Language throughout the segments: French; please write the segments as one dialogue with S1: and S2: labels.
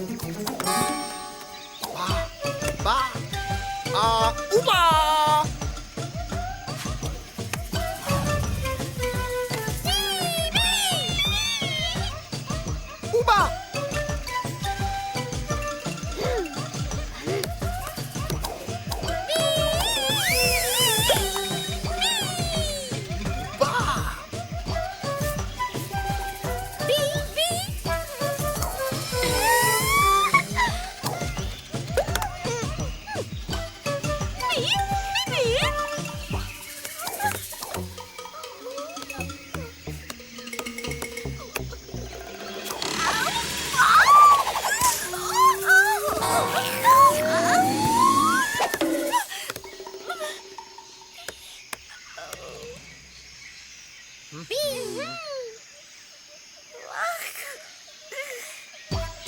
S1: Ouba! Ouba! Ouba! Ouba!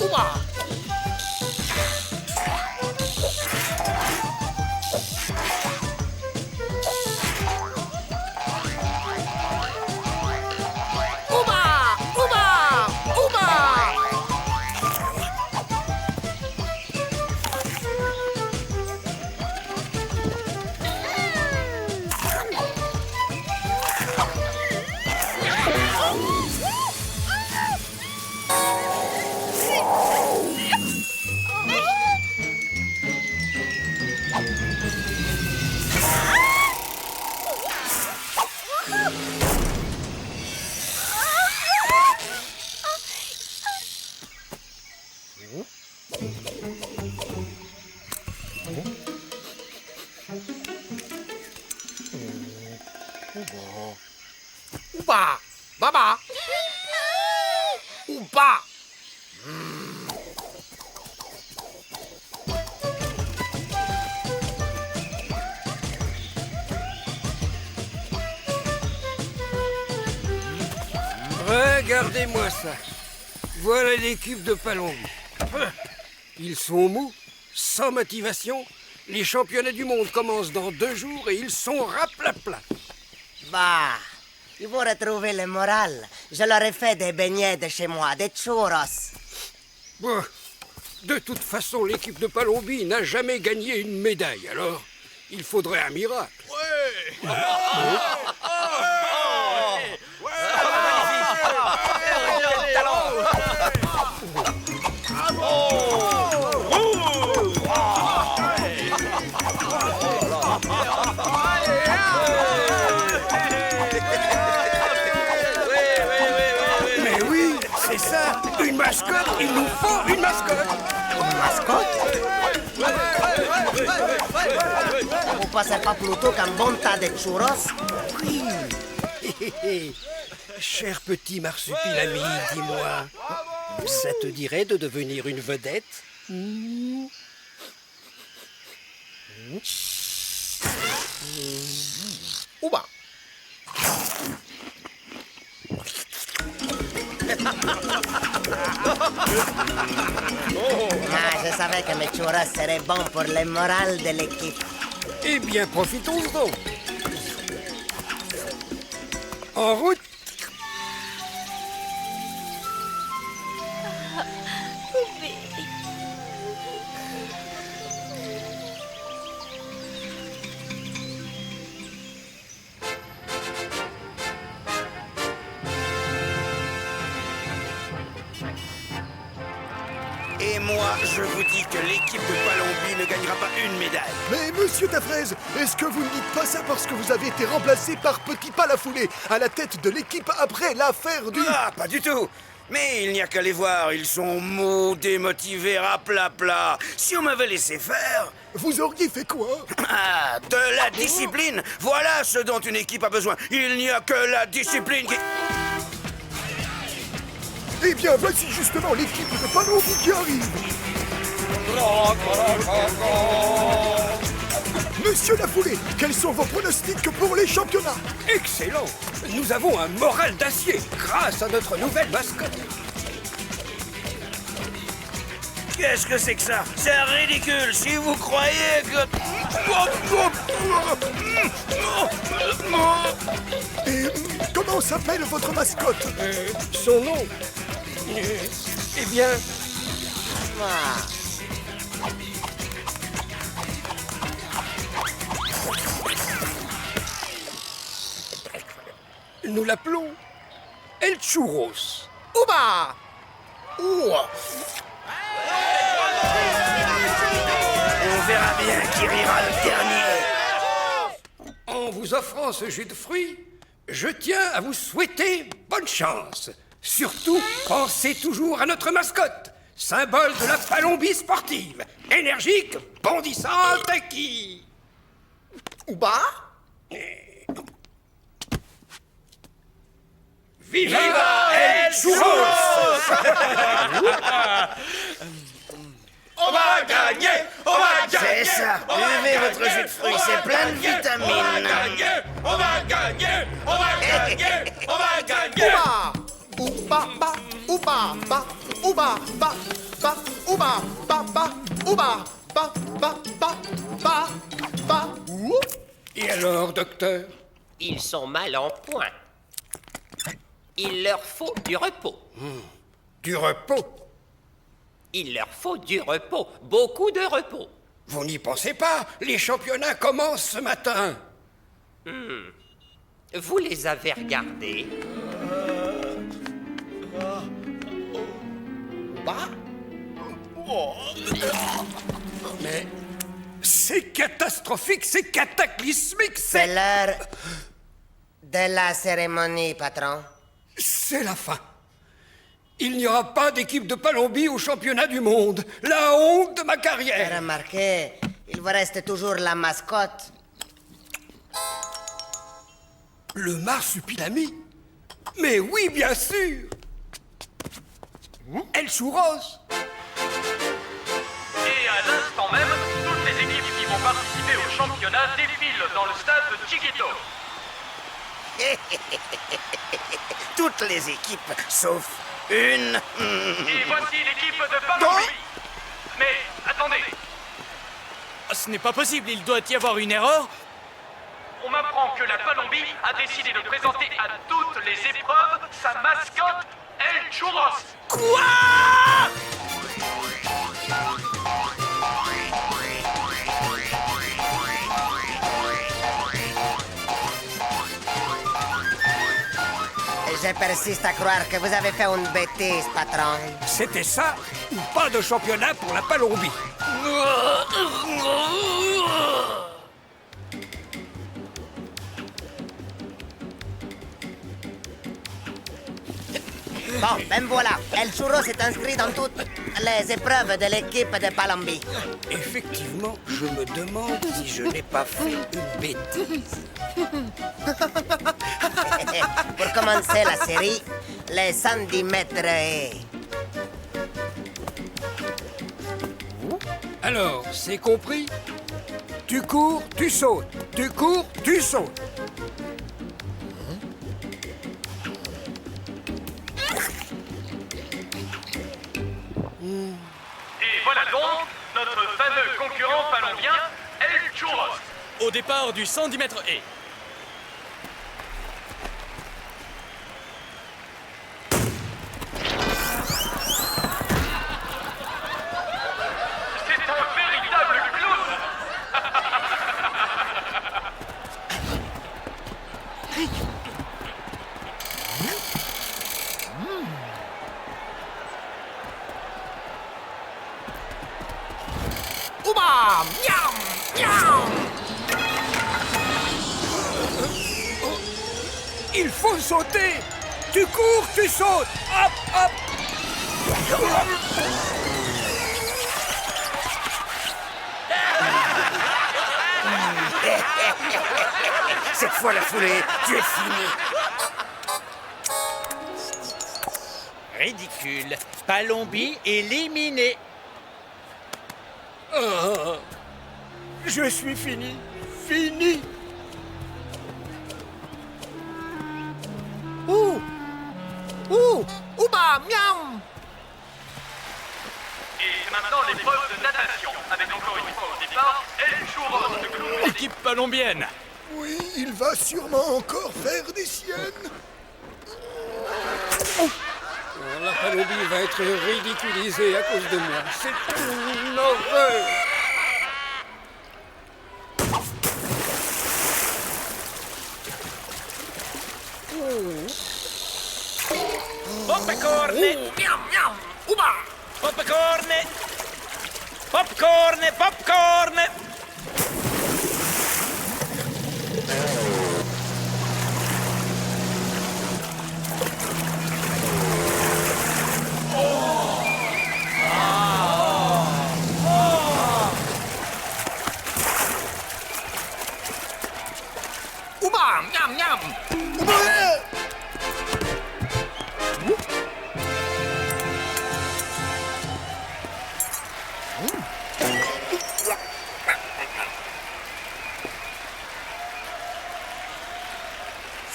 S1: Ouba! Ouba! Ouba! Baba! Ouba!
S2: Regardez-moi ça. Voilà l'équipe de Palombi. Ils sont mous, sans motivation. Les championnats du monde commencent dans 2 jours et ils sont raplapla.
S3: Bah, il faut retrouver le moral. Je leur ai fait des beignets de chez moi, des churros.
S2: Bon, de toute façon, l'équipe de Palombi n'a jamais gagné une médaille, alors il faudrait un miracle. Mais oui, c'est ça, une mascotte, il nous faut une mascotte.
S3: Une mascotte? Vous passez pas plutôt qu'un bon tas de churros?
S2: Oui. Cher petit marsupilami, dis-moi, ça te dirait de devenir une vedette?
S1: Ouba!
S3: Ah, je savais que mes churros seraient bons pour le moral de l'équipe.
S2: Eh bien, profitons donc. En route.
S4: Et moi, je vous dis que l'équipe de Palombi ne gagnera pas une médaille.
S5: Mais monsieur Tafraise, est-ce que vous ne dites pas ça parce que vous avez été remplacé par Petit Palafoulé à la tête de l'équipe après l'affaire du...
S4: Ah, pas du tout. Mais il n'y a qu'à les voir, ils sont mous, démotivés, raplapla. Si on m'avait laissé faire...
S5: Vous auriez fait quoi?
S4: Ah, de la discipline. Voilà ce dont une équipe a besoin. Il n'y a que la discipline qui...
S5: Eh bien, voici justement l'équipe de Palombi qui arrive. Monsieur Lafoulé, quels sont vos pronostics pour les championnats?
S2: Excellent. Nous avons un moral d'acier grâce à notre nouvelle mascotte.
S4: Qu'est-ce que c'est que ça? C'est ridicule si vous croyez que...
S5: Et comment s'appelle votre mascotte?
S2: Son nom. Eh bien, Nous l'appelons El Churros.
S1: Ouba! Ouah!
S4: On verra bien qui rira le dernier.
S2: En vous offrant ce jus de fruits, je tiens à vous souhaiter bonne chance. Surtout, pensez toujours à notre mascotte, symbole de la Palombie sportive. Énergique, bondissante et qui...
S1: Ouba?
S2: Viva El Churros!
S4: On va gagner! On va gagner! C'est ça! Buvez votre jus de fruits, c'est plein de vitamines!
S6: On va gagner! On va gagner! On va gagner!
S1: Ouba! Ouba! Ba! Ouba! Ba! Ouba! Ba! Ba! Ouba! Ba! Ba! Ouba! Ba! Ba! Ba! Ba! Ba! Ouh!
S2: Et alors, docteur?
S7: Ils sont mal en point. Il leur faut du repos.
S2: Du repos?
S7: Il leur faut du repos. Beaucoup de repos.
S2: Vous n'y pensez pas? Les championnats commencent ce matin.
S7: Vous les avez regardés?
S1: Ba!
S2: Mais c'est catastrophique, c'est cataclysmique,
S3: C'est l'heure de la cérémonie, patron.
S2: C'est la fin. Il n'y aura pas d'équipe de Palombie au championnat du monde. La honte de ma carrière.
S3: Remarquez, il vous reste toujours la mascotte.
S2: Le marsupilami? Mais oui, bien sûr. El Churros.
S6: Et à l'instant même, toutes les équipes qui vont participer au championnat défilent dans le stade de Chiquito.
S4: Toutes les équipes, sauf une.
S6: Et voici l'équipe de Palombie. Mais attendez,
S8: Ce n'est pas possible, il doit y avoir une erreur.
S6: on m'apprend que la Palombie a décidé de présenter à toutes les épreuves sa mascotte, El Churros.
S3: Je persiste à croire que vous avez fait une bêtise, patron.
S2: C'était ça ou pas de championnat pour la Palombie?
S3: Bon, ben voilà. El Churros est inscrit dans toutes les épreuves de l'équipe de Palombie.
S2: Effectivement, je me demande si je n'ai pas fait une bêtise.
S3: Pour commencer la série, les 110 mètres et...
S2: Alors, c'est compris? Tu cours, tu sautes. Tu cours, tu sautes.
S6: Et voilà donc notre fameux concurrent palombien, El Churros.
S8: Au départ du 110 mètres haies.
S6: C'est un véritable clown.
S1: Ouba! Miam! Miam!
S2: Il faut sauter. Tu cours, tu sautes. Hop, hop.
S4: Cette fois la foulée, tu es fini.
S8: Ridicule. Palombie éliminé.
S2: Je suis fini. Fini.
S1: Ouh! Ouh! Ouba! Miam!
S6: Et maintenant l'épreuve de natation, avec encore une fois au départ, El Churros, le clown.
S8: Équipe palombienne.
S5: Oui, il va sûrement encore faire des siennes.
S2: Voilà. Palombi va être ridiculisé à cause de moi. C'est une horreur.
S4: Popcorn! Miam, miam! Uba! Popcorn! Popcorn! Popcorn!
S1: Ouba! Miam, miam!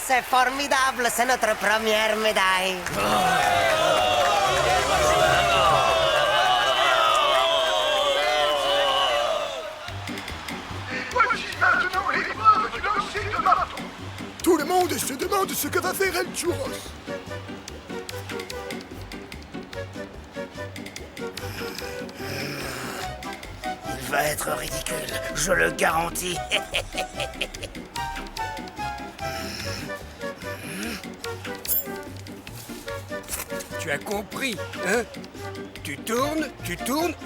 S3: C'est formidable, c'est notre première médaille.
S5: Voici maintenant l'épreuve du lancer de marteau. Tout le monde se demande ce que va faire El Churros.
S4: Il va être ridicule, je le garantis.
S2: Tu as compris, hein? Tu tournes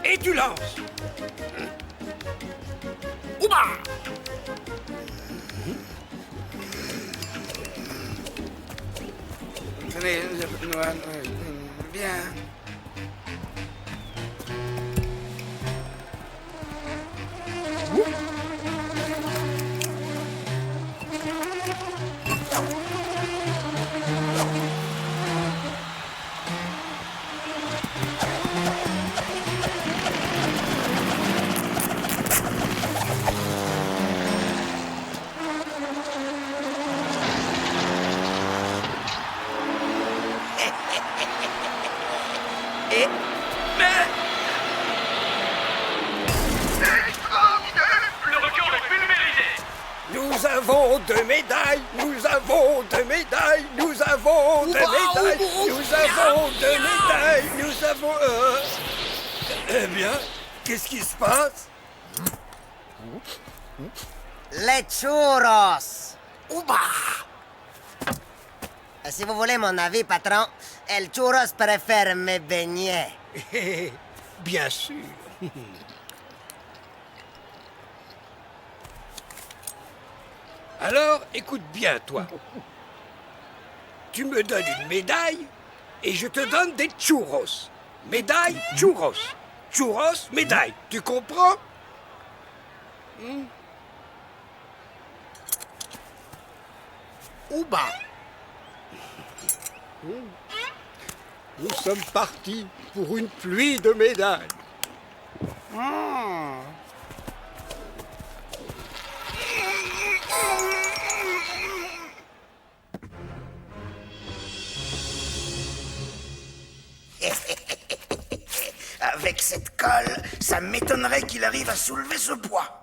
S2: et tu lances.
S4: Ouba! Tenez, bien.
S6: Le record est pulvérisé.
S2: Nous avons 2 médailles, nous avons 2 médailles, nous avons 2 médailles, nous avons 2 médailles, nous avons... Eh bien, qu'est-ce qui se passe?
S3: Les churros. Ouba! Si vous voulez mon avis, patron, El Churros préfère mes beignets.
S2: Bien sûr. Alors, écoute bien, toi. Tu me donnes une médaille et je te donne des churros. Médaille, churros. Churros, médaille. Tu comprends?
S1: Ouba!
S2: Nous sommes partis pour une pluie de médailles.
S4: Avec cette colle, ça m'étonnerait qu'il arrive à soulever ce poids.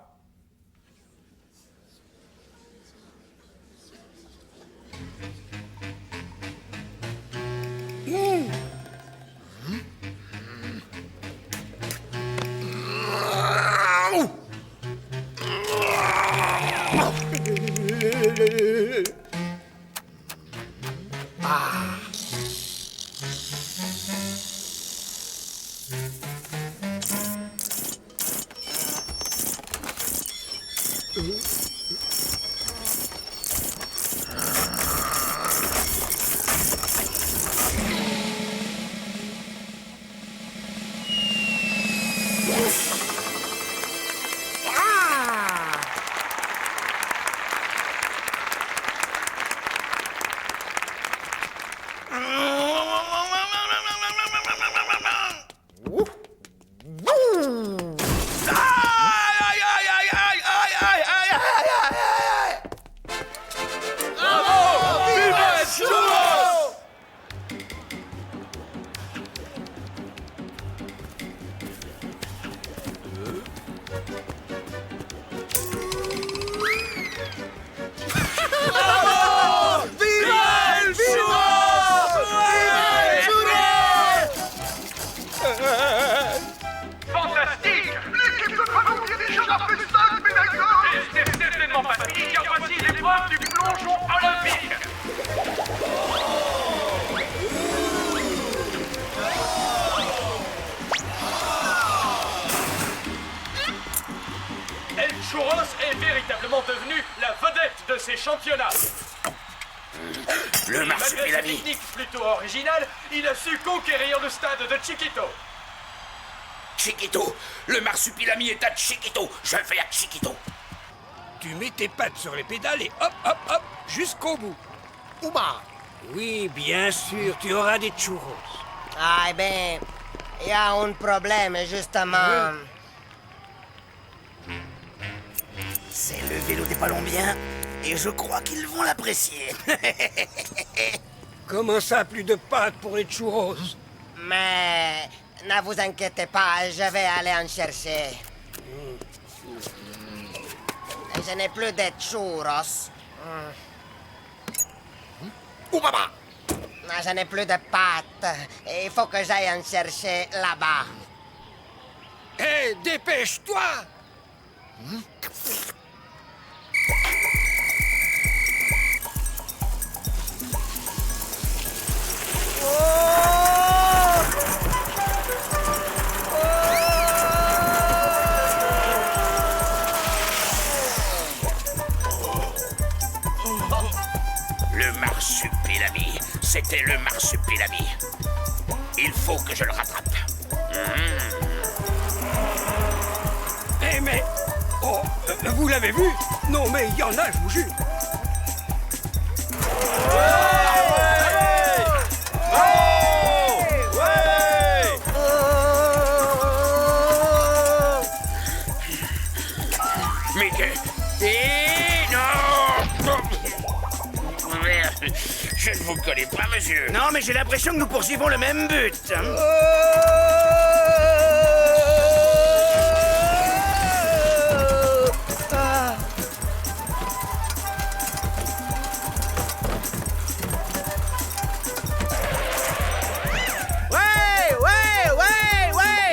S6: est véritablement devenu la vedette de ces championnats.
S4: Le
S6: Et malgré sa
S4: marsupilami.
S6: technique plutôt originale, il a su conquérir le stade de Chiquito.
S4: Chiquito. Le marsupilami est à Chiquito. Je vais à Chiquito.
S2: Tu mets tes pattes sur les pédales et hop, hop, hop, jusqu'au bout.
S1: Ouba.
S2: Oui, bien sûr, tu auras des churros.
S3: Ah, eh ben, il y a un problème, justement.
S4: C'est le vélo des Palombiens et je crois qu'ils vont l'apprécier.
S2: Comment ça, plus de pâtes pour les churros?
S3: Mais ne vous inquiétez pas, je vais aller en chercher. Je n'ai plus de churros.
S1: Oubaba.
S3: Je n'ai plus de pâtes. Il faut que j'aille en chercher là-bas.
S2: Hé, dépêche-toi!
S4: Le marsupilami. C'était le marsupilami. Il faut que je le rattrape.
S2: Eh mais... Oh, vous l'avez vu? Non mais il y en a, je vous jure.
S4: Mais que... non! Je ne vous connais pas, monsieur. Non, mais j'ai l'impression que nous poursuivons le même but.
S3: Ouais!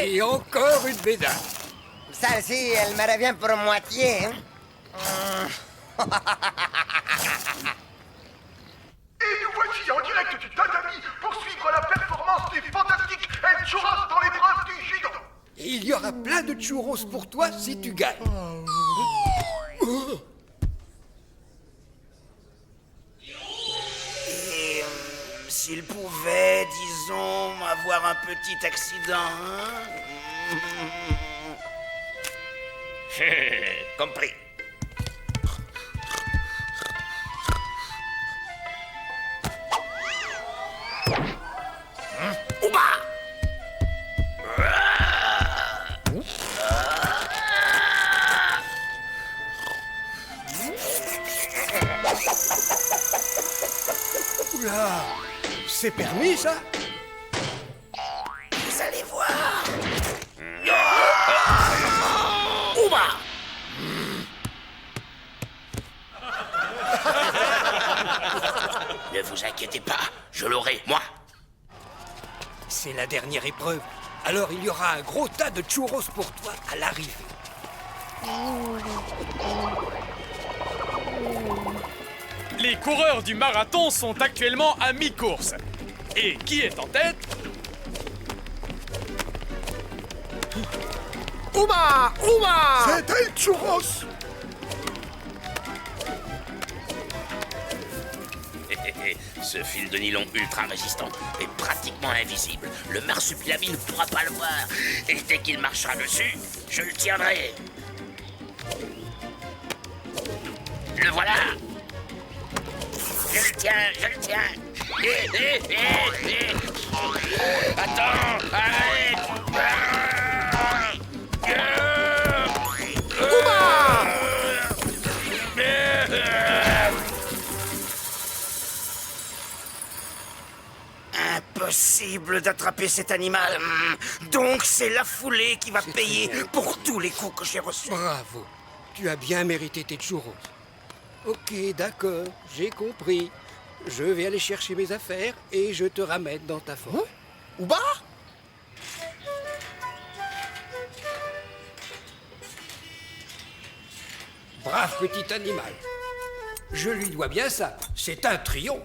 S2: Et encore une bédale.
S3: Celle-ci, elle me revient pour moitié. Hein.
S9: Et nous voici en direct du tatami pour suivre la performance des fantastiques El Churros dans l'épreuve du judo.
S2: Et il y aura plein de churros pour toi si tu gagnes.
S4: Et s'il pouvait, disons, avoir un petit accident, hein? Compris. Ouba!
S2: Oula, c'est permis ça?
S4: Vous allez voir. Ouba! Ne vous inquiétez pas, je l'aurai, moi.
S2: C'est la dernière épreuve. Alors il y aura un gros tas de churros pour toi à l'arrivée.
S8: Les coureurs du marathon sont actuellement à mi-course. Et qui est en tête?
S1: Ouba. Ouba.
S5: C'est El Churros.
S4: Ce fil de nylon ultra résistant est pratiquement invisible. Le marsupilami ne pourra pas le voir. Et dès qu'il marchera dessus, je le tiendrai. Le voilà. Je le tiens, je le tiens. Attends, arrête. Impossible d'attraper cet animal. Donc c'est la foulée qui va payer pour tous les coups que j'ai reçus.
S2: Bravo, tu as bien mérité tes churros. Ok, d'accord, j'ai compris. Je vais aller chercher mes affaires et je te ramène dans ta forêt.
S1: Ouba.
S2: Brave petit animal. Je lui dois bien ça. C'est un triomphe.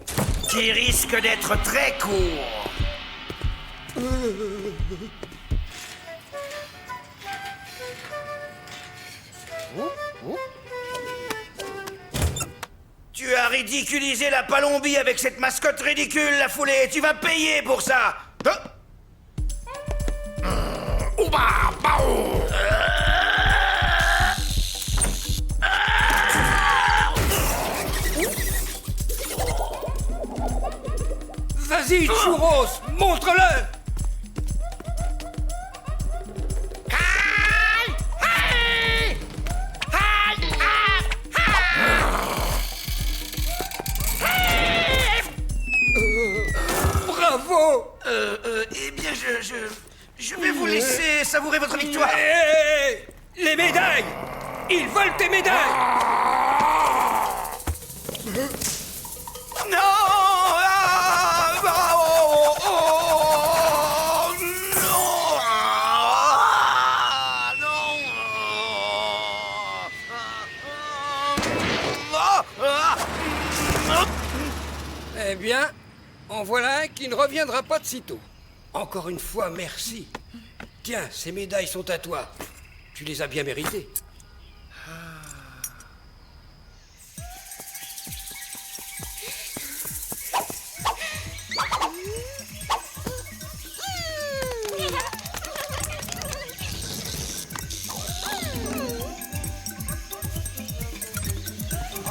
S4: Qui risque d'être très court.
S10: Tu as ridiculisé la Palombie avec cette mascotte ridicule, la foulée. Tu vas payer pour ça.
S2: Vas-y, Churros, montre-le! Bravo!
S10: Eh bien, je vais vous laisser savourer votre victoire.
S2: Hé! Les médailles! Ils veulent tes médailles!
S10: Non!
S2: Eh bien, en voilà un qui ne reviendra pas de sitôt. Encore une fois, merci. Tiens, ces médailles sont à toi. Tu les as bien méritées.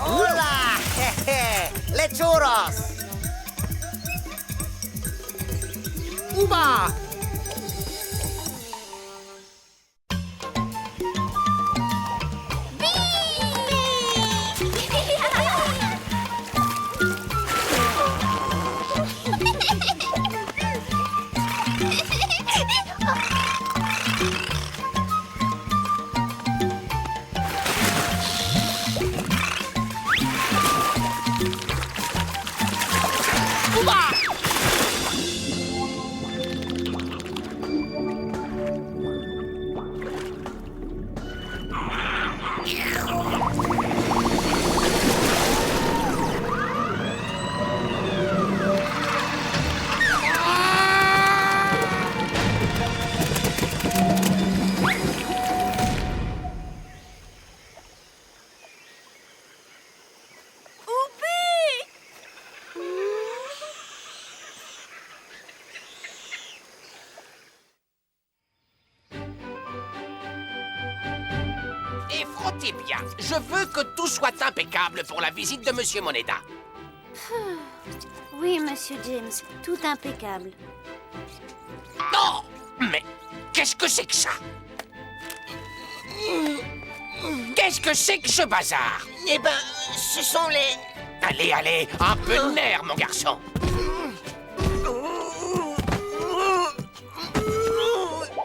S3: Hola! Les churros!
S1: Ouba!
S7: Et frottez bien. Je veux que tout soit impeccable pour la visite de Monsieur Moneda.
S11: Oui, Monsieur James, tout impeccable.
S7: Non! Mais qu'est-ce que c'est que ça? Qu'est-ce que c'est que ce bazar?
S3: Eh ben, ce sont les...
S7: Allez, allez, un peu de nerf, mon garçon.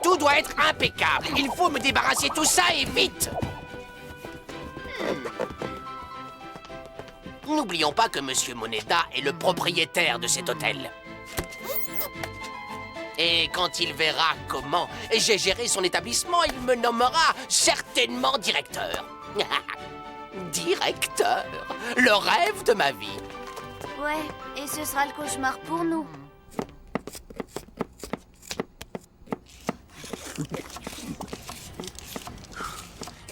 S7: Tout doit être impeccable. Il faut me débarrasser tout ça et vite. N'oublions pas que Monsieur Moneda est le propriétaire de cet hôtel. Et quand il verra comment j'ai géré son établissement, il me nommera certainement directeur. Directeur, le rêve de ma vie.
S11: Ouais, et ce sera le cauchemar pour nous.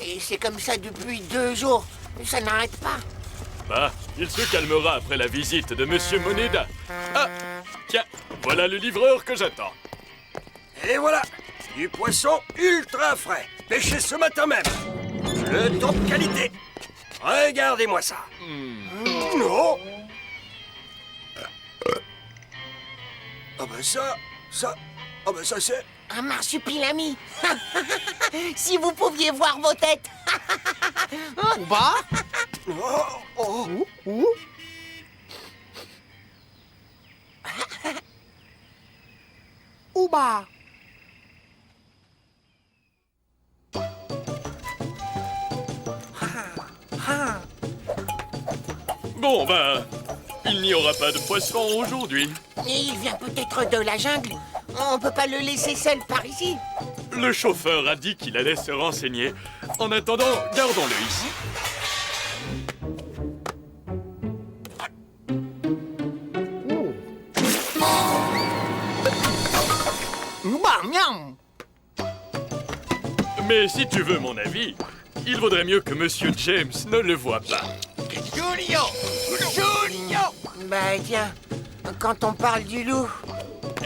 S7: Et c'est comme ça depuis 2 jours. Ça n'arrête pas.
S8: Bah, il se calmera après la visite de Monsieur Moneda. Ah, tiens, voilà le livreur que j'attends.
S2: Et voilà, du poisson ultra frais, pêché ce matin même. Le top qualité. Regardez-moi ça. Non. Ah ben ça c'est...
S7: Un marsupilami. Si vous pouviez voir vos têtes.
S1: Ouba? Ouba!
S8: Bon, ben, il n'y aura pas de poisson aujourd'hui.
S7: Et il vient peut-être de la jungle. On peut pas le laisser seul par ici.
S8: Le chauffeur a dit qu'il allait se renseigner. En attendant, gardons-le ici.
S1: Ouba, miam!
S8: Mais si tu veux mon avis, Il vaudrait mieux que Monsieur James ne le voie pas.
S7: Julio! Julio!
S3: Bah tiens, quand on parle du loup...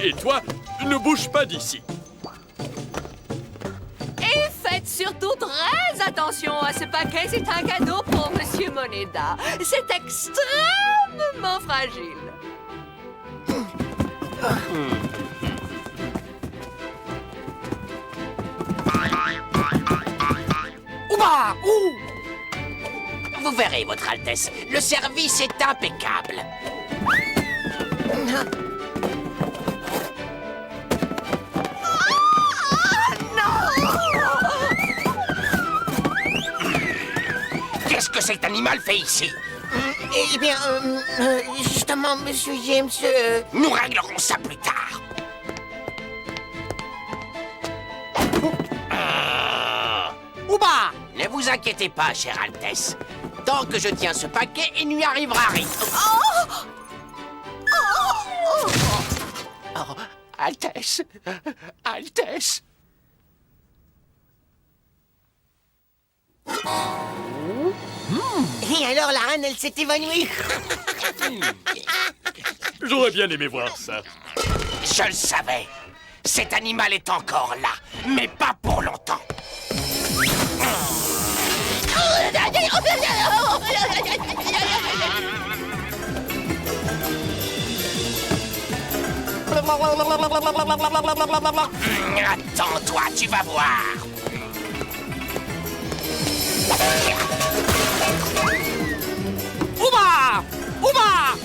S8: Et toi, ne bouge pas d'ici.
S12: Et faites surtout très attention à ce paquet, c'est un cadeau pour Monsieur Moneda. C'est extrêmement fragile.
S7: Ouba! Ouh! Vous verrez, Votre Altesse, le service est impeccable. Qu'est-ce que cet animal fait ici?
S3: Eh bien, justement, Monsieur James...
S7: Nous réglerons ça plus tard. Ouba! Ne vous inquiétez pas, chère Altesse. Tant que je tiens ce paquet, il n'y arrivera rien. Oh, Altesse! Altesse!
S3: Et alors, la reine, elle s'est évanouie.
S8: J'aurais bien aimé voir ça.
S7: Je le savais. Cet animal est encore là, mais pas pour longtemps. Attends-toi, tu vas voir. Ouba! Ouba!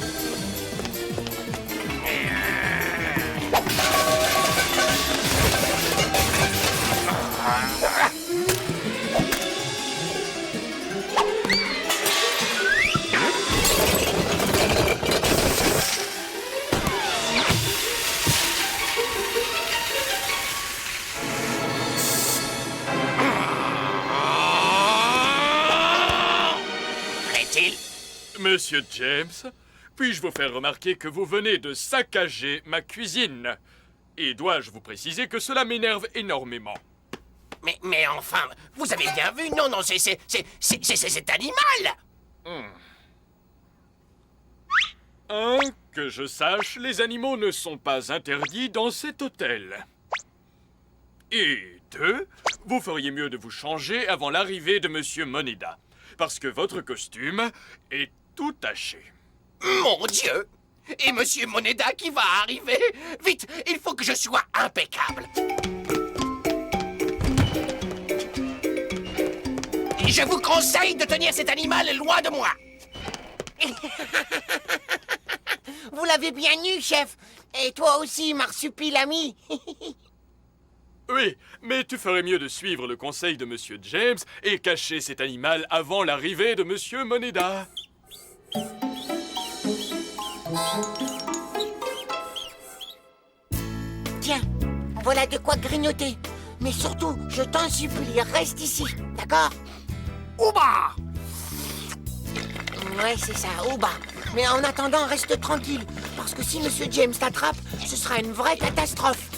S8: Monsieur James, puis-je vous faire remarquer que vous venez de saccager ma cuisine? Et dois-je vous préciser que cela m'énerve énormément?
S7: Mais enfin, vous avez bien vu? Non, non, c'est cet animal!
S8: Que je sache, les animaux ne sont pas interdits dans cet hôtel. Et 2, vous feriez mieux de vous changer avant l'arrivée de Monsieur Moneda, parce que votre costume est tout taché.
S7: Mon Dieu! Et Monsieur Moneda qui va arriver? Vite, il faut que je sois impeccable. Je vous conseille de tenir cet animal loin de moi.
S3: Vous l'avez bien eu, chef. Et toi aussi, marsupilami.
S8: Oui, mais tu ferais mieux de suivre le conseil de Monsieur James et cacher cet animal avant l'arrivée de Monsieur Moneda.
S3: Tiens, voilà de quoi grignoter. Mais surtout, je t'en supplie, reste ici, d'accord?
S7: Ouba!
S3: Ouais, c'est ça, Ouba. Mais en attendant, reste tranquille. Parce que si Monsieur James t'attrape, ce sera une vraie catastrophe.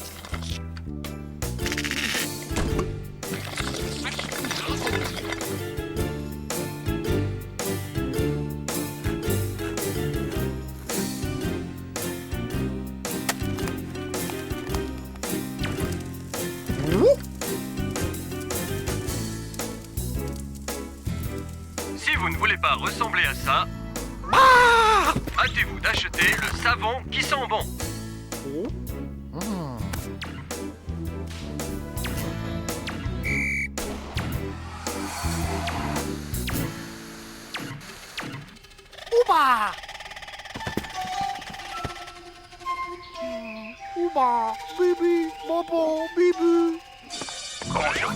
S6: Si vous ne voulez pas ressembler à ça, hâtez-vous d'acheter le savon qui sent bon.
S7: Ouba!
S5: Ouba, bibi, maman, bibi.
S4: Bonjour.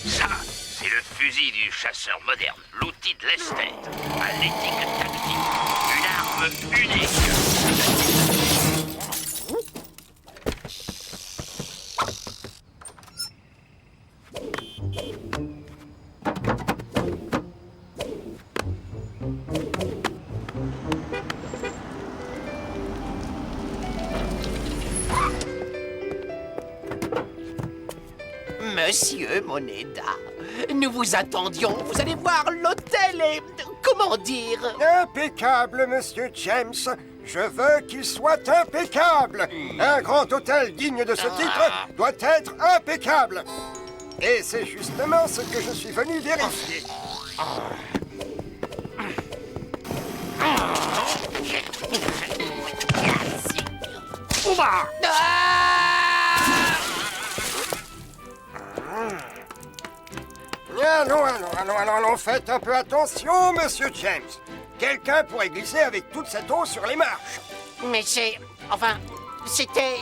S4: Ça, c'est le fusil du chasseur moderne, l'outil de l'esthète, à l'éthique tactique, une arme unique.
S7: Monsieur Moneda, nous vous attendions. Vous allez voir, l'hôtel est... comment dire?
S13: Impeccable, monsieur James. Je veux qu'il soit impeccable. Un grand hôtel digne de ce titre doit être impeccable. Et c'est justement ce que je suis venu vérifier.
S2: Ouba!
S13: Allons, faites un peu attention, monsieur James. Quelqu'un pourrait glisser avec toute cette eau sur les marches.
S7: Mais c'est... enfin, c'était...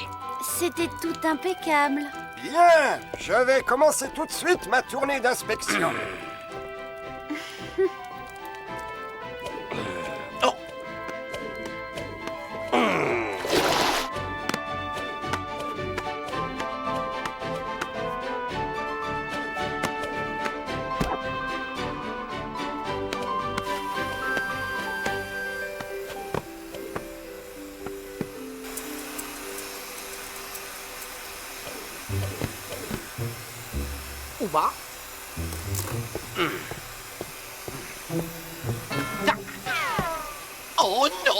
S11: C'était tout impeccable.
S13: Bien, je vais commencer tout de suite ma tournée d'inspection.
S7: Ouba. Oh non!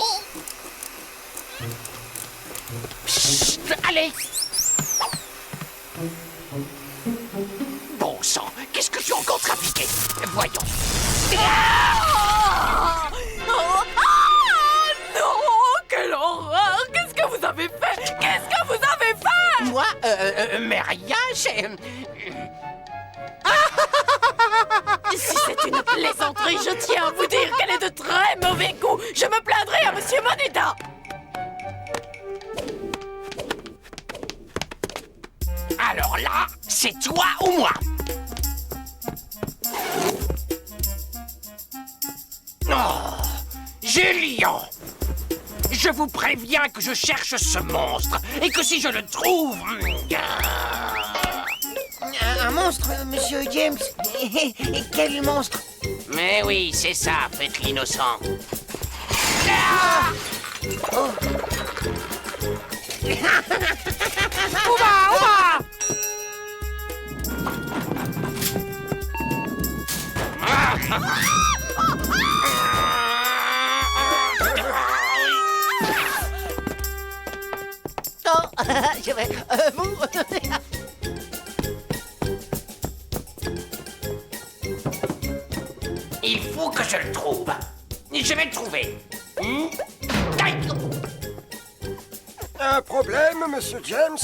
S7: Chut, allez! Bon sang, qu'est-ce que je suis encore trafiqué? Voyons.
S12: Ah! Oh, non! Quelle horreur! Qu'est-ce que vous avez fait? Qu'est-ce que vous avez fait?
S7: Moi, mais rien, j'ai...
S12: Si c'est une plaisanterie, je tiens à vous dire qu'elle est de très mauvais goût. Je me plaindrai à Monsieur Moneda.
S7: Alors là, c'est toi ou moi? Oh, Julien! Je vous préviens que je cherche ce monstre et que si je le trouve...
S3: Un monstre, monsieur James? Quel monstre?
S7: Mais oui, c'est ça, faites l'innocent.
S3: Oh.
S7: Ouba!
S3: Oh, je vais... vous...
S7: Il faut que je le trouve. Je vais le trouver.
S13: Un problème, monsieur James?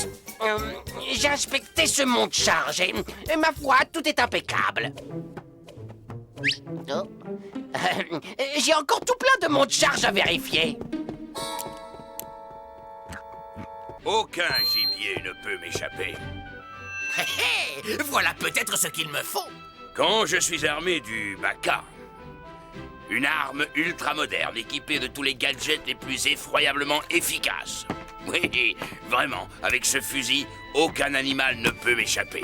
S7: J'ai inspecté ce monte-charge et, ma foi, tout est impeccable. Oh. J'ai encore tout plein de monte-charge à vérifier.
S4: Aucun gibier ne peut m'échapper.
S7: Voilà peut-être ce qu'il me faut.
S4: Quand je suis armé du Baka, une arme ultra moderne équipée de tous les gadgets les plus effroyablement efficaces. Oui, vraiment, avec ce fusil, aucun animal ne peut m'échapper.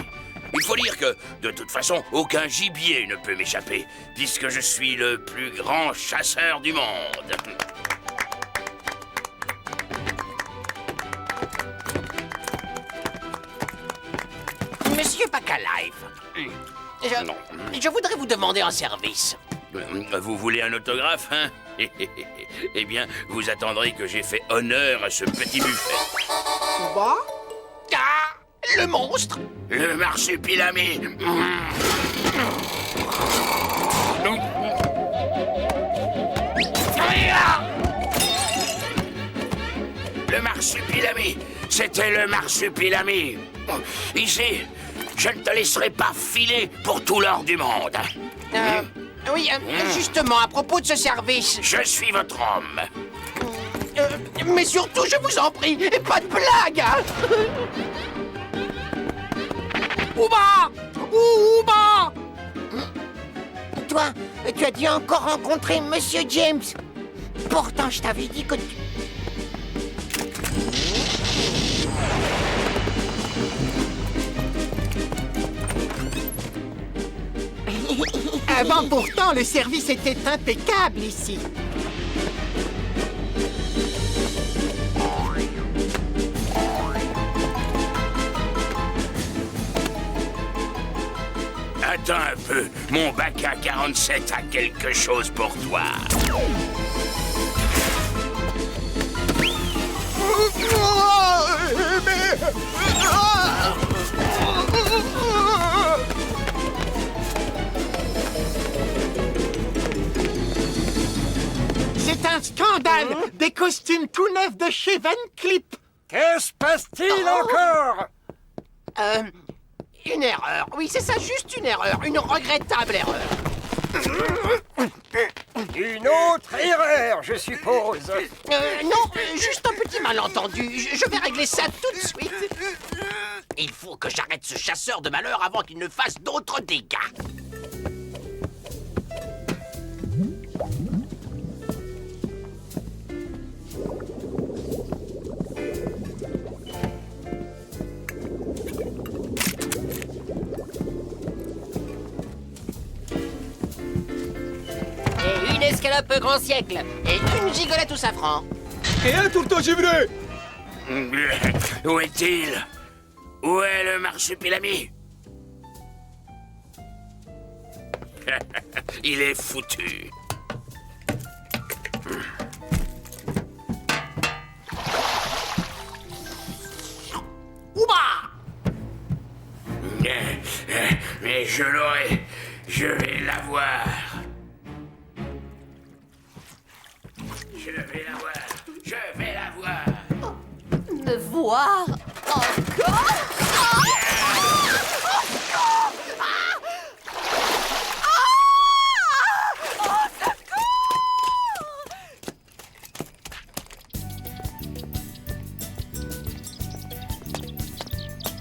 S4: Il faut dire que, de toute façon, aucun gibier ne peut m'échapper, puisque je suis le plus grand chasseur du monde.
S7: Monsieur Bacalife, je voudrais vous demander un service.
S4: Vous voulez un autographe, hein? Eh bien, vous attendrez que j'ai fait honneur à ce petit buffet.
S7: Quoi? Ah, le monstre?
S4: Le marsupilami. Le marsupilami. C'était le marsupilami. Ici, je ne te laisserai pas filer pour tout l'or du monde.
S7: Oui, justement, à propos de ce service...
S4: Je suis votre homme.
S7: Mais surtout, je vous en prie, pas de blague, hein.
S3: Ouba! Ouba! Toi, tu as dû encore rencontrer Monsieur James. Pourtant, je t'avais dit que...
S14: Pourtant, le service était impeccable ici.
S4: Attends un peu, mon Baka 47 a quelque chose pour toi.
S14: C'est un scandale! Des costumes tout neufs de chez Van Cleef!
S13: Que se passe-t-il encore?
S3: Une erreur. Oui, c'est ça, juste une erreur. Une regrettable erreur.
S13: Une autre erreur, je suppose.
S3: Non, juste un petit malentendu. Je vais régler ça tout de suite. Il faut que j'arrête ce chasseur de malheur avant qu'il ne fasse d'autres dégâts. Et une escalope grand siècle. Et une gigolette au safran.
S5: Et un tourteau givré.
S4: Où est-il? Où est le marsupilami? Il est foutu.
S3: Ouba!
S4: Mais je l'aurai. Je vais l'avoir. Je vais l'avoir. Je vais l'avoir.
S12: Me voir encore?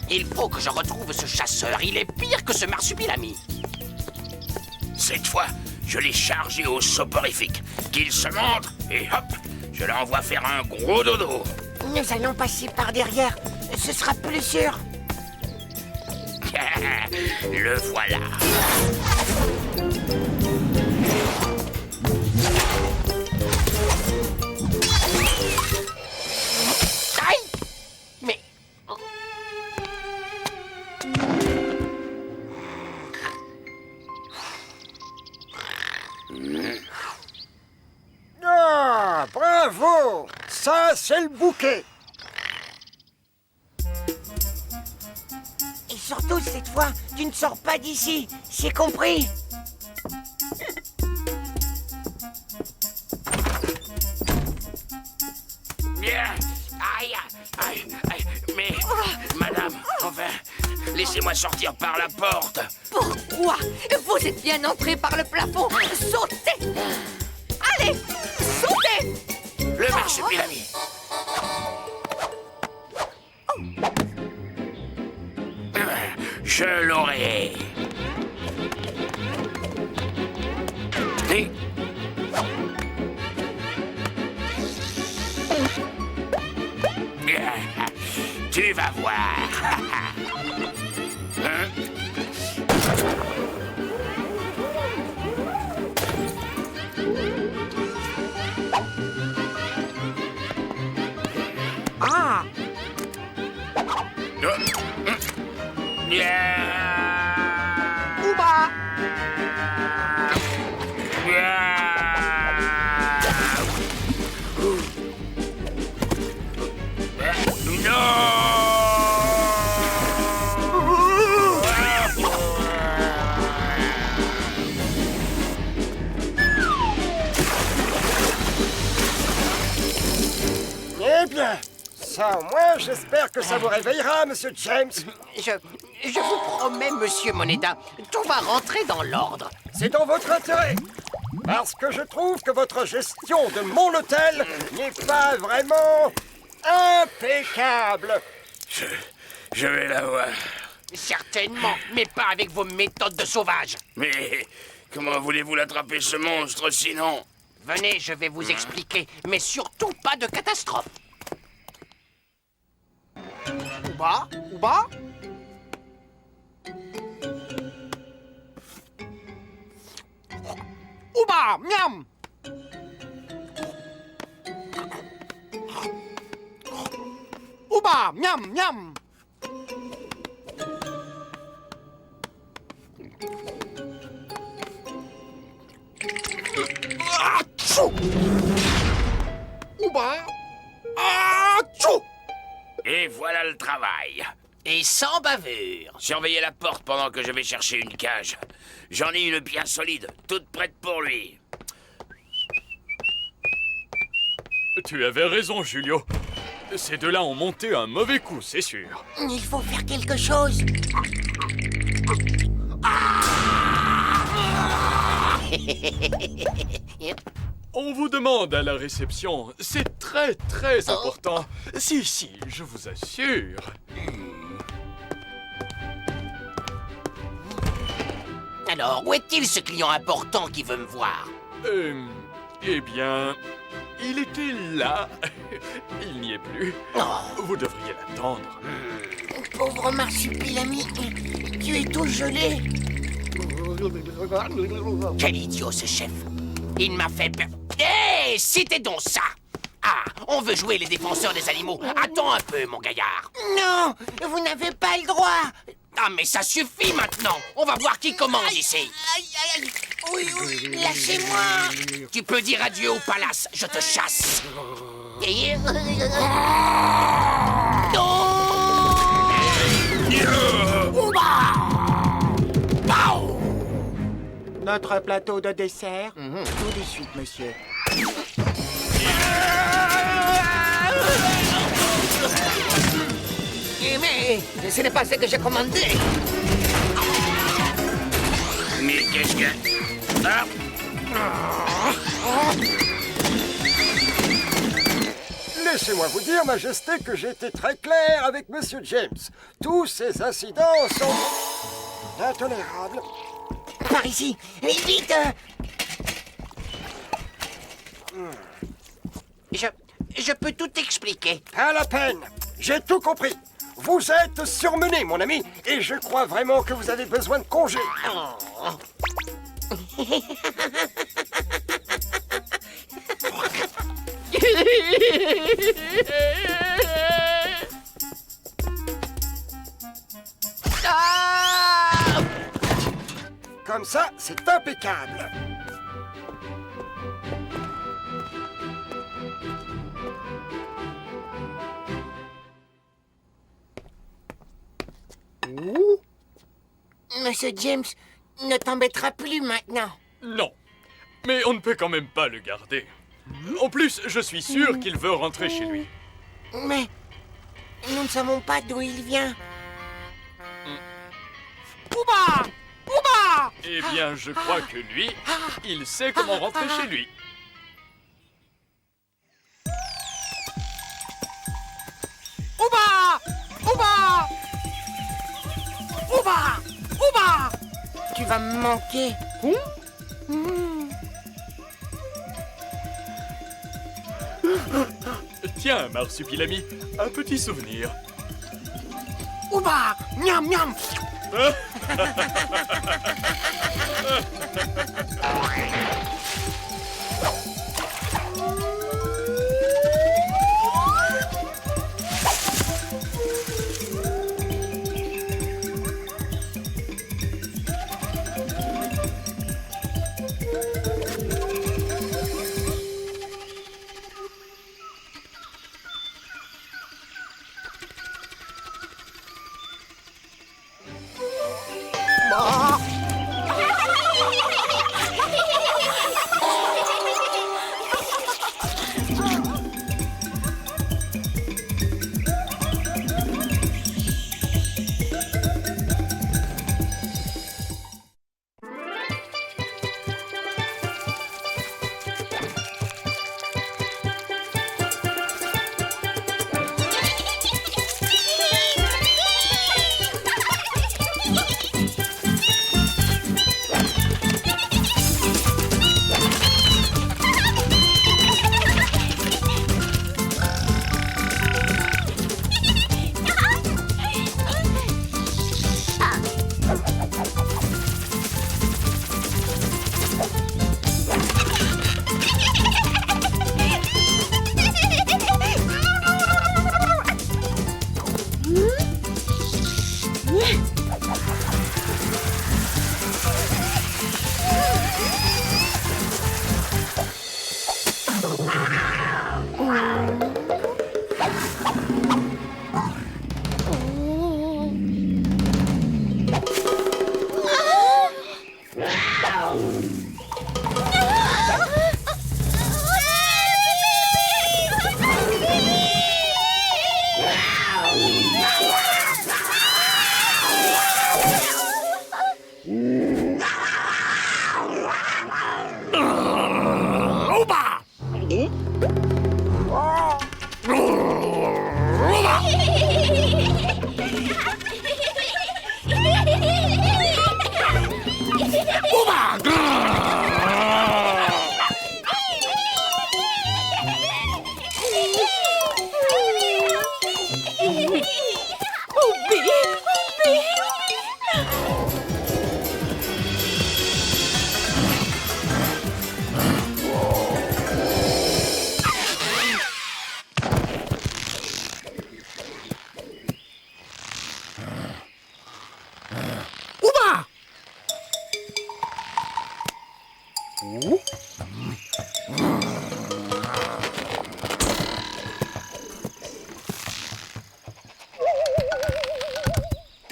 S3: Il faut que je retrouve ce chasseur. Il est pire que ce marsupilami.
S4: Cette fois, je l'ai chargé au soporifique. Qu'il se montre et hop, je l'envoie faire un gros dodo.
S3: Nous allons passer par derrière. Ce sera plus sûr.
S4: Le voilà.
S3: Aïe! Mais...
S13: Ah, bravo! Ça, c'est le bouquet.
S3: Et surtout, cette fois, tu ne sors pas d'ici. C'est compris?
S4: Bien. Aïe, aïe, aïe. Mais, madame, enfin, laissez-moi sortir par la porte.
S12: Pourquoi? Vous êtes bien entré par le plafond. Sautez! Allez, sautez!
S4: Le marsupilami. Je l'aurai. Et... Tu vas voir. Hein?
S14: Ah! Ouba!
S13: Eh bien, ça au moins, j'espère que ça vous réveillera, monsieur James.
S3: Je vous promets, monsieur Moneda, tout va rentrer dans l'ordre.
S13: C'est dans votre intérêt. Parce que je trouve que votre gestion de mon hôtel n'est pas vraiment impeccable.
S4: Je vais l'avoir.
S3: Certainement, mais pas avec vos méthodes de sauvage.
S4: Mais comment voulez-vous l'attraper, ce monstre, sinon?
S3: Venez, je vais vous expliquer, mais surtout pas de catastrophe.
S14: Ouba? Ouba? Ouba! Miam! Ouba! Miam! Miam! Ouba! Ah, tchou!
S4: Et voilà le travail.
S7: Et sans bavure.
S4: Surveillez la porte pendant que je vais chercher une cage. J'en ai une bien solide, toute prête pour lui.
S8: Tu avais raison, Julio. Ces deux-là ont monté un mauvais coup, c'est sûr.
S3: Il faut faire quelque chose.
S8: On vous demande à la réception. C'est très, très important. Si, je vous assure.
S7: Alors, où est-il ce client important qui veut me voir?
S8: Eh bien, il était là. Il n'y est plus. Vous devriez l'attendre.
S3: Pauvre marsupilami, tu es tout gelé.
S7: Quel idiot, ce chef. Il m'a fait peur. Hé, c'était donc ça. Ah, on veut jouer les défenseurs des animaux. Attends un peu, mon gaillard.
S3: Non, vous n'avez pas le droit.
S7: Ah, mais ça suffit maintenant. On va voir qui commande ici.
S3: Aïe, aïe, aïe. Oui, lâchez-moi.
S7: Tu peux dire adieu au palace. Je te chasse.
S14: Notre plateau de dessert. Tout de suite, monsieur.
S3: Mais ce n'est pas ce que j'ai commandé.
S4: Mais qu'est-ce que... Ah.
S13: Laissez-moi vous dire, Majesté, que j'ai été très clair avec Monsieur James. Tous ces incidents sont intolérables.
S3: Par ici, vite.
S7: Je peux tout expliquer.
S13: Pas la peine. J'ai tout compris. Vous êtes surmené, mon ami, et je crois vraiment que vous avez besoin de congé. Comme ça, c'est impeccable.
S3: Monsieur James ne t'embêtera plus maintenant.
S8: Non, mais on ne peut quand même pas le garder. En plus, je suis sûr qu'il veut rentrer chez lui.
S3: Mais nous ne savons pas d'où il vient.
S14: Ouba! Ouba!
S8: Eh bien, je crois que lui, il sait comment rentrer chez lui.
S14: Ouba! Ouba! Ouba! Ouba!
S3: Tu vas me manquer.
S8: Tiens, Marsupilami, un petit souvenir.
S14: Ouba! Miam miam!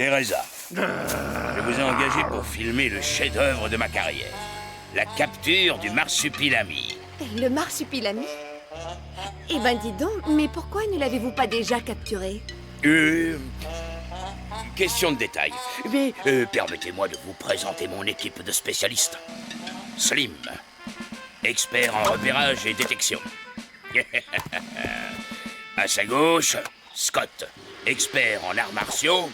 S4: Teresa, je vous ai engagé pour filmer le chef-d'œuvre de ma carrière. La capture du marsupilami.
S11: Le marsupilami? Eh ben dis donc, mais pourquoi ne l'avez-vous pas déjà capturé?
S4: Question de détail. Mais permettez-moi de vous présenter mon équipe de spécialistes. Slim, expert en repérage et détection. À sa gauche, Scott, expert en arts martiaux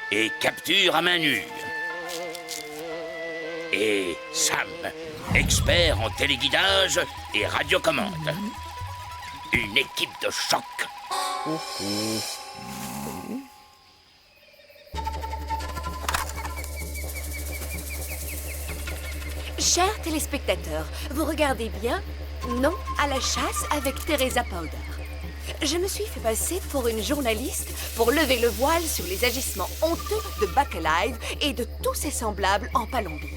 S4: et capture à main nue. Et Sam, expert en téléguidage et radiocommande. Une équipe de choc.
S11: Chers téléspectateurs, vous regardez bien Non à la chasse avec Teresa Powder. Je me suis fait passer pour une journaliste pour lever le voile sur les agissements honteux de Buck Alive et de tous ses semblables en Palombie.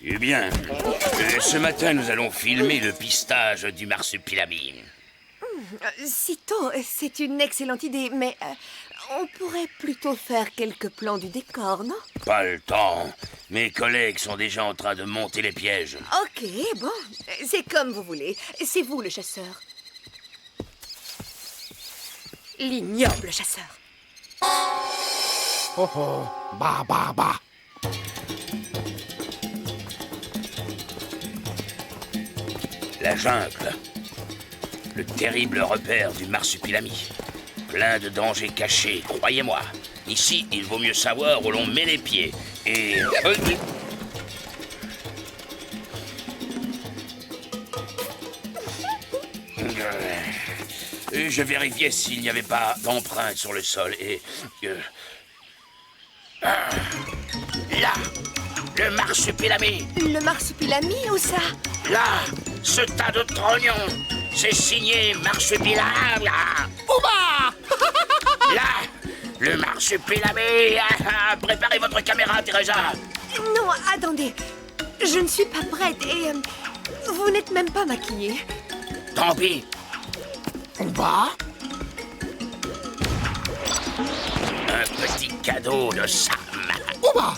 S4: Eh bien, ce matin, nous allons filmer le pistage du marsupilami.
S11: Si tôt, c'est une excellente idée, mais on pourrait plutôt faire quelques plans du décor, non?
S4: Pas le temps. Mes collègues sont déjà en train de monter les pièges.
S11: Ok, bon, c'est comme vous voulez. C'est vous le chasseur. L'ignoble chasseur.
S1: Oh oh, bah bah bah.
S4: La jungle. Le terrible repère du marsupilami. Plein de dangers cachés, croyez-moi. Ici, il vaut mieux savoir où l'on met les pieds. Et... Je vérifiais s'il n'y avait pas d'empreinte sur le sol et... Là, le marsupilami.
S11: Le marsupilami, où ça?
S4: Là, ce tas de trognons. C'est signé marsupilami.
S14: Ouba!
S4: Là, le marsupilami. Préparez votre caméra, Teresa.
S11: Non, attendez. Je ne suis pas prête et... vous n'êtes même pas maquillée.
S4: Tant pis.
S1: Ouba?
S4: Un petit cadeau de Sam.
S1: Ouba!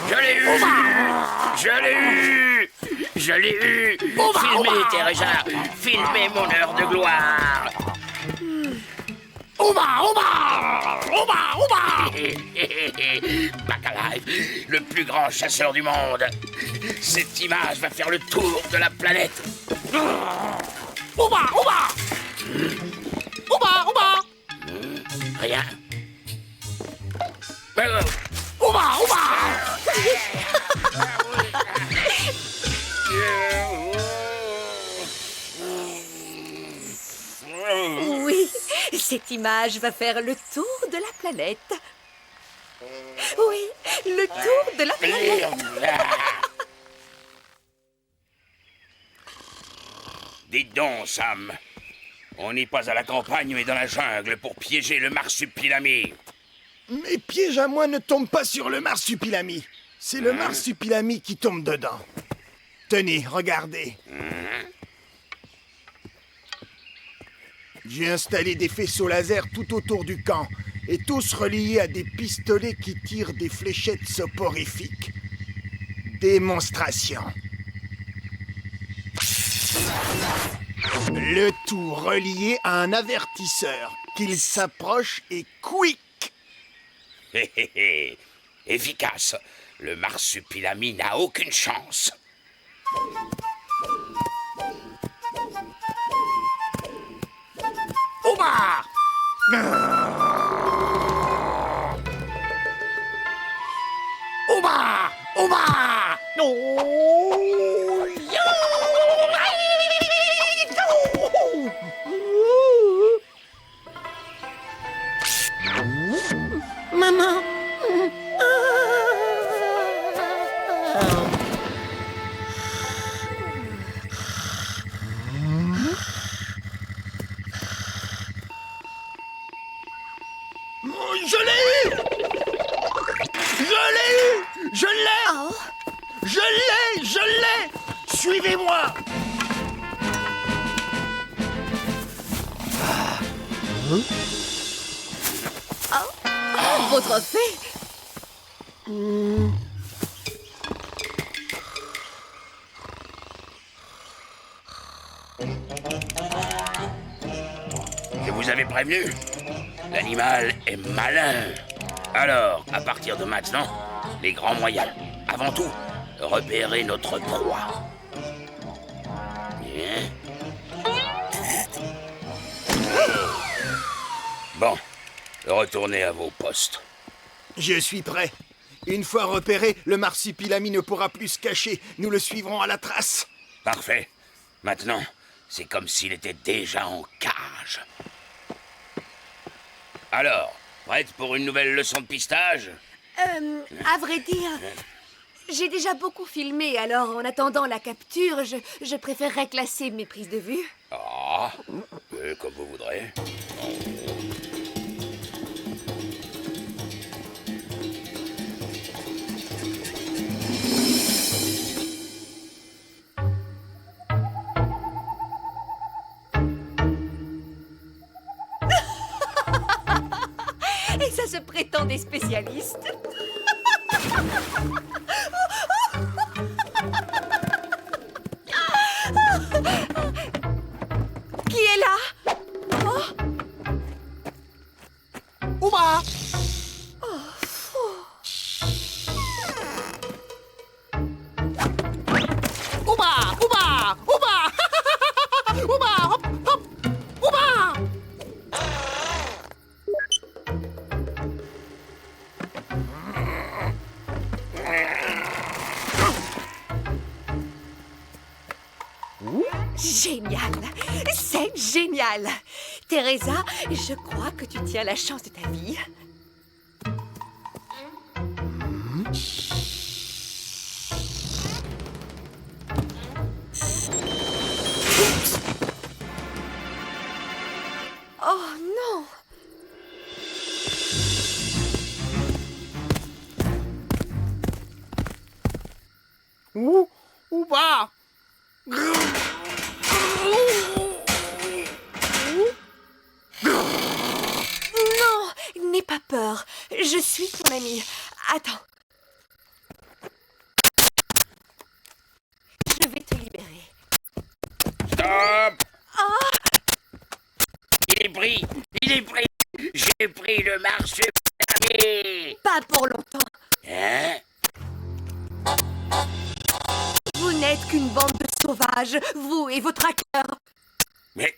S4: Je l'ai eu! Je l'ai eu! Je l'ai eu! Filmez, Teresa! Filmez mon heure de gloire!
S1: Ouba! Ouba! Ouba! Ouba!
S4: Buck Alive, le plus grand chasseur du monde! Cette image va faire le tour de la planète!
S1: Ouba! Ouba! Ouba! Ouba!
S4: Rien?
S1: Ouba! Ouba!
S11: Oui, cette image va faire le tour de la planète. Oui, le tour de la planète.
S4: Dites donc, Sam, on n'est pas à la campagne, mais dans la jungle pour piéger le marsupilami.
S5: Mes pièges à moi ne tombent pas sur le marsupilami. C'est le marsupilami qui tombe dedans. Tenez, regardez. J'ai installé des faisceaux laser tout autour du camp, et tous reliés à des pistolets qui tirent des fléchettes soporifiques. Démonstration. Le tout relié à un avertisseur, qu'il s'approche et quick.
S4: Hé hé hé. Efficace. Le marsupilami n'a aucune chance.
S1: Ouba! Ouba! Ouba! Oh!
S3: Maman.
S10: Je l'ai eu! Je l'ai eu! Je l'ai!
S11: Oh.
S10: Je l'ai! Je l'ai! Suivez-moi!
S11: Vos trophées.
S4: Je vous avais prévenu. L'animal est malin. Alors, à partir de maintenant, les grands moyens. Avant tout, repérer notre proie. Bien. Bon, retournez à vos postes.
S5: Je suis prêt. Une fois repéré, le marsupilami ne pourra plus se cacher. Nous le suivrons à la trace.
S4: Parfait. Maintenant, c'est comme s'il était déjà en cage. Alors, prête pour une nouvelle leçon de pistage?
S11: À vrai dire, j'ai déjà beaucoup filmé, alors en attendant la capture, je préférerais classer mes prises de vue.
S4: Ah, comme vous voudrez.
S11: Et ça se prétend des spécialistes. Qui est là? Oh.
S14: Ouba! Ouba! Ouba! Ouba! Ouba! Hop! Hop! Ouba!
S11: Génial! C'est génial! Teresa, je crois que tu tiens la chance de ta vie. Oh non!
S14: Ouba!
S11: Non, n'aie pas peur. Je suis ton ami. Attends. Je vais te libérer.
S4: Stop!
S11: Ah!
S4: Il est pris! Il est pris! J'ai pris le marsupilami!
S11: Pas pour longtemps.
S4: Hein?
S11: Vous n'êtes qu'une bande de sauvages, vous et vos traqueurs.
S4: Mais...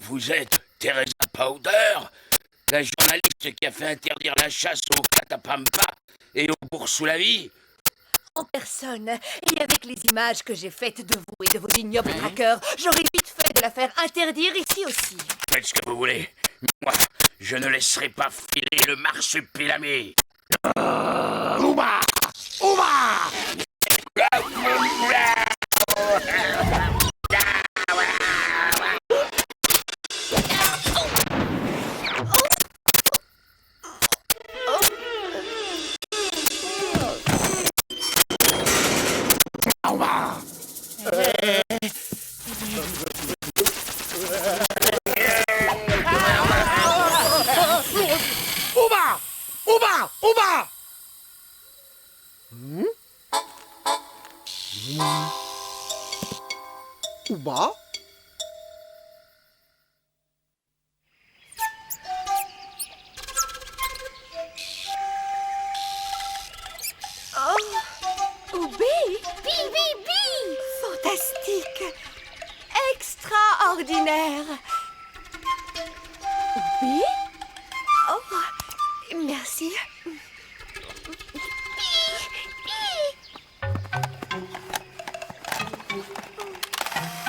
S4: Vous êtes Teresa Powder, la journaliste qui a fait interdire la chasse au catapampa et au bourgs sous la vie?
S11: En personne, et avec les images que j'ai faites de vous et de vos ignobles traqueurs, j'aurais vite fait de la faire interdire ici aussi.
S4: Faites ce que vous voulez. Moi, je ne laisserai pas filer le marsupilami.
S10: Ouba! Ouba!
S14: Ouba! Ouba! Ouba! Ouba?
S11: Oubé! Bi! Fantastique! Extraordinaire! Oubé? Oh, merci.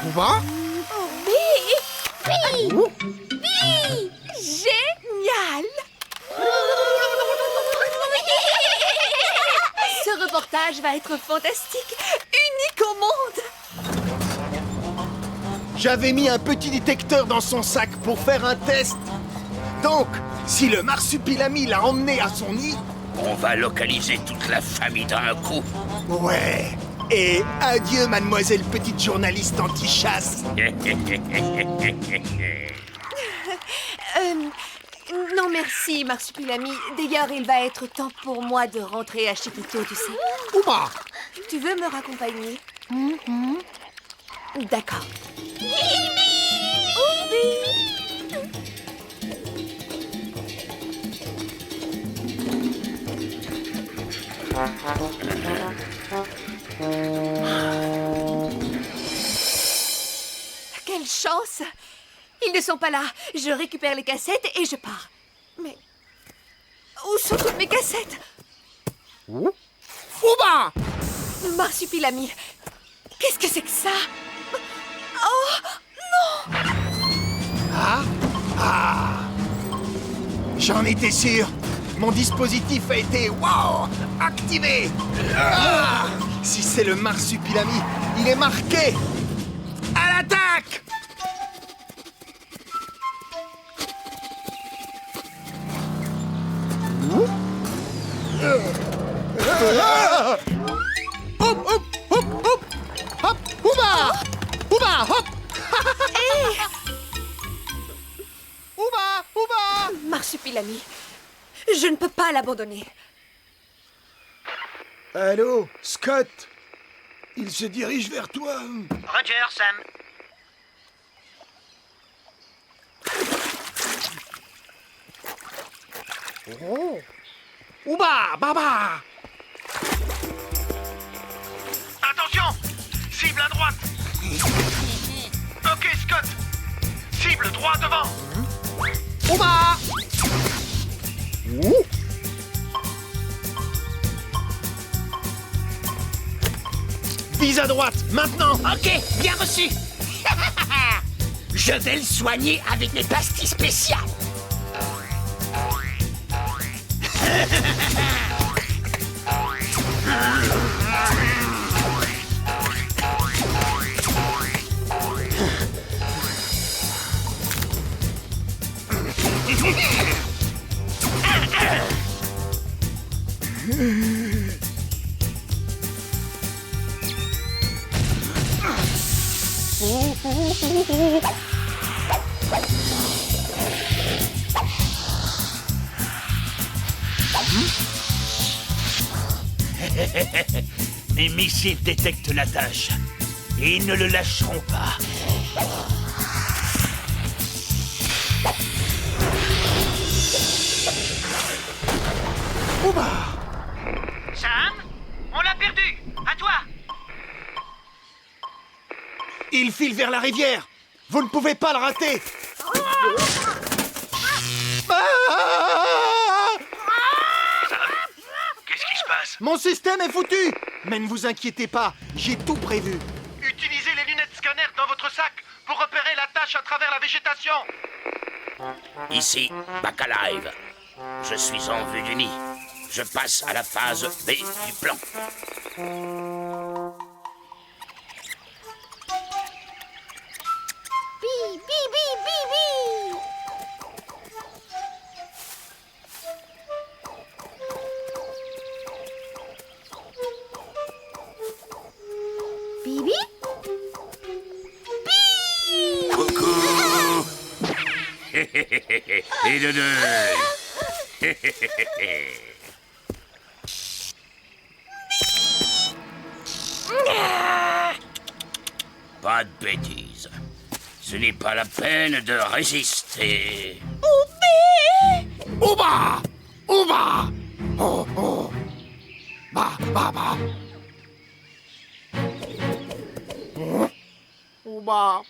S14: Ouba?
S11: Bi! Génial! Ce reportage va être fantastique, unique au monde.
S1: J'avais mis un petit détecteur dans son sac pour faire un test. Donc, si le marsupilami l'a emmené à son nid...
S4: On va localiser toute la famille d'un coup.
S1: Ouais. Et adieu, mademoiselle petite journaliste anti-chasse.
S11: Non merci, marsupilami. D'ailleurs, il va être temps pour moi de rentrer à Chiquito, tu sais.
S1: Ouba!
S11: Tu veux me raccompagner? D'accord. Quelle chance! Ils ne sont pas là. Je récupère les cassettes et je pars. Mais où sont toutes mes cassettes?
S1: Ouba!
S11: Marsupilami, qu'est-ce que c'est que ça? Oh non!
S1: J'en étais sûr. Mon dispositif a été activé. Si c'est le marsupilami, il est marqué. À l'attaque! Hop, hop, hop, hop! Hop! Ouba! Ouba! Hop! Ouba! Ouba!
S11: Marsupilami, je ne peux pas l'abandonner.
S5: Allô, Scott? Il se dirige vers toi.
S10: Roger, Sam.
S1: Ouba! Baba!
S9: Attention! Cible à droite! Ok, Scott! Cible droit devant!
S1: Ouba! Vise à droite, maintenant!
S7: Ok, bien reçu. Je vais le soigner avec mes pastilles spéciales.
S10: Mes missiles détectent la tâche. Et ils ne le lâcheront pas.
S1: Ouba!
S10: Sam, on l'a perdu. À toi.
S1: Il file vers la rivière. Vous ne pouvez pas le rater.
S9: Qu'est-ce qui se passe?
S1: Mon système est foutu. Mais ne vous inquiétez pas, j'ai tout prévu.
S9: Utilisez les lunettes scanner dans votre sac pour repérer la tâche à travers la végétation.
S4: Ici, Bacalive. Je suis en vue du nid. Je passe à la phase B du plan.
S11: Bibi?
S4: Coucou. Et de deux. Pas de bêtises. Ce n'est pas la peine de résister.
S1: Ouba! Ouba! Oh, oh! Ba, ba, ba! Ouba!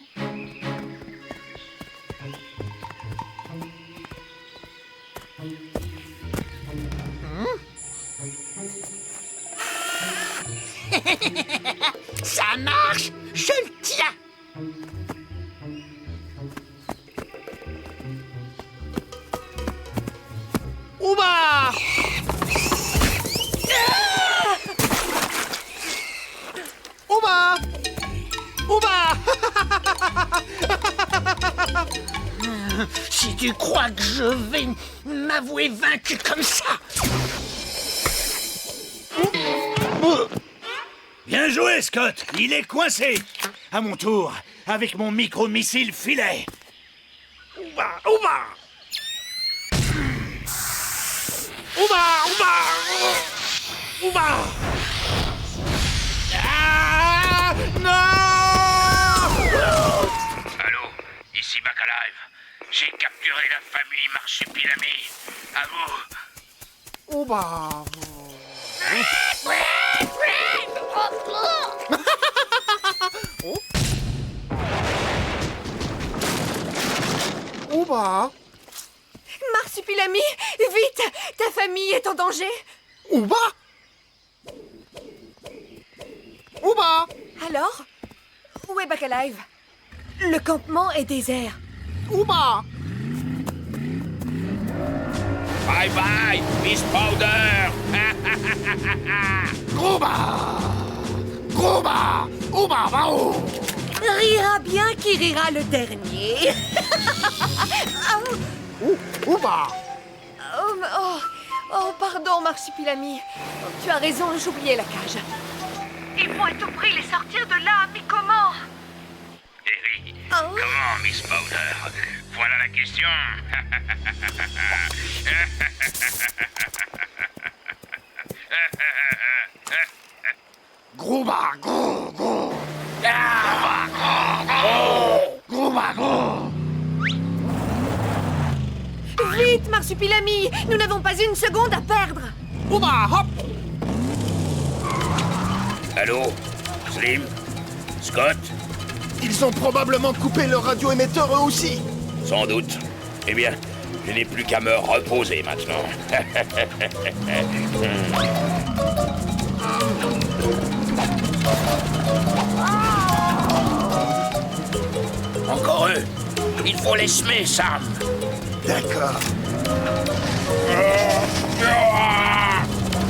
S7: Ça marche, je le tiens.
S1: Ouba! Ouba! Ouba!
S3: Si tu crois que je vais m'avouer vaincu comme ça...
S10: Bien joué, Scott. Il est coincé. À mon tour, avec mon micro-missile filet. Ouba, ouba. Ouba, ouba. Ouba.
S4: Ah, non. Allô, ici Bacalive. J'ai capturé la famille Marsupilami. À vous.
S14: Ouba. Ouba.
S11: Marsupilami, vite! Ta famille est en danger!
S14: Ouba. Ouba.
S11: Alors? Où est Bacalive? Le campement est désert.
S14: Ouba.
S4: Bye bye, Miss Powder.
S14: Ouba. Ouba. Ouba, bao.
S11: Rira bien qui rira le dernier.
S14: Ouba.
S11: Oh, pardon, Marsupilami. Tu as raison, j'oubliais la cage. Il faut à tout prix les sortir de là, mais comment?
S4: Eh oui, comment, Miss Powder? Voilà la question.
S14: Grouba, gros, gros. Grouba, gros.
S11: Vite, Marsupilami! Nous n'avons pas une seconde à perdre!
S14: Ouba, hop!
S4: Allô? Slim? Scott?
S1: Ils ont probablement coupé le radioémetteur eux aussi.
S4: Sans doute. Eh bien, je n'ai plus qu'à me reposer maintenant. Encore eux. Il faut les semer, Sam.
S1: D'accord.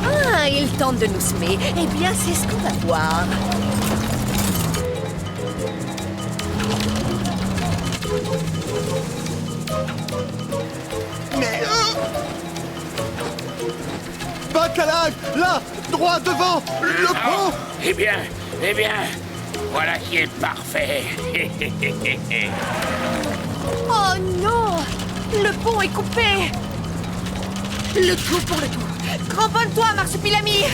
S11: Ah, il tente de nous semer. Eh bien, c'est ce qu'on va voir.
S1: Mais... Bacalive, là, droit devant, le pont.
S4: Eh bien, voilà qui est parfait.
S11: Oh non! Le pont est coupé! Le tout pour le tout. Cramponne-toi, Marsupilami!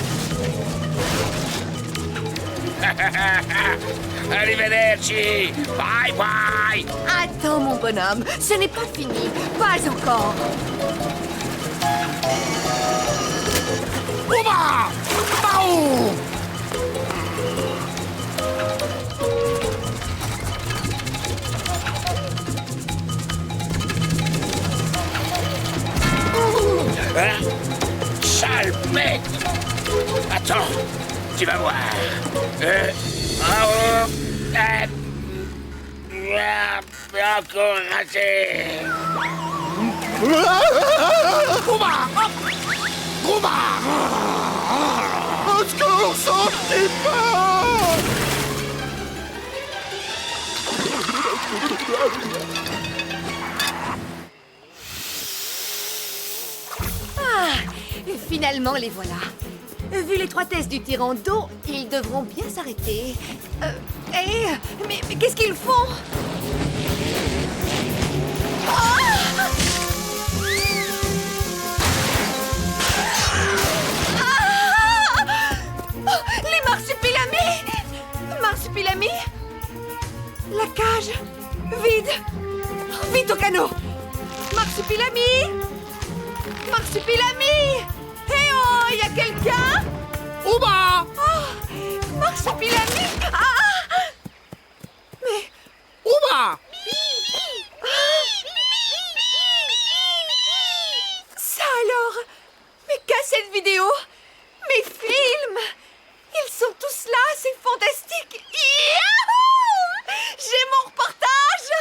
S4: Arrivederci! Bye bye!
S11: Attends, mon bonhomme, ce n'est pas fini. Pas encore.
S14: Ouba! Bao!
S4: Hein? Sale bête! Attends, tu vas voir. Encore raté!
S14: Ouba! Hop! Ouba! Au secours, sortez pas!
S11: Ah, finalement, les voilà. Vu l'étroitesse du tirant d'eau, ils devront bien s'arrêter. Mais qu'est-ce qu'ils font? Les Marsupilami! Marsupilami? La cage? Vide! Vite au canot! Marsupilami! Marsupilami! Eh oh, y a quelqu'un?
S14: Ouba!
S11: Oh, Marsupilami! Ah! Mais...
S14: Ouba!
S11: Ça alors? Mais qu'est-ce cette vidéo? Mes films! Ils sont tous là, c'est fantastique! Yahoo! J'ai mon reportage!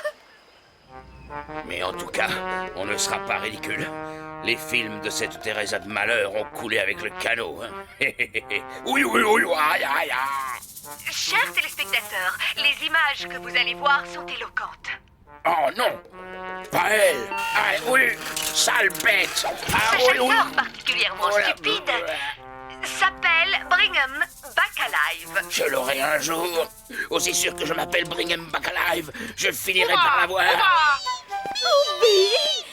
S4: Mais en tout cas, on ne sera pas ridicule. Les films de cette Teresa de Malheur ont coulé avec le canot. Hein. Oui, aïe, aïe, aïe.
S11: Chers téléspectateurs, les images que vous allez voir sont éloquentes.
S4: Oh non! Pas elle! Ah oui! Sale bête! Ah
S11: Ce
S4: oui, oui!
S11: chasseur particulièrement stupide s'appelle Brigham Back Alive.
S4: Je l'aurai un jour. Aussi sûr que je m'appelle Brigham Back Alive, je finirai par l'avoir.
S12: Oh, Billy!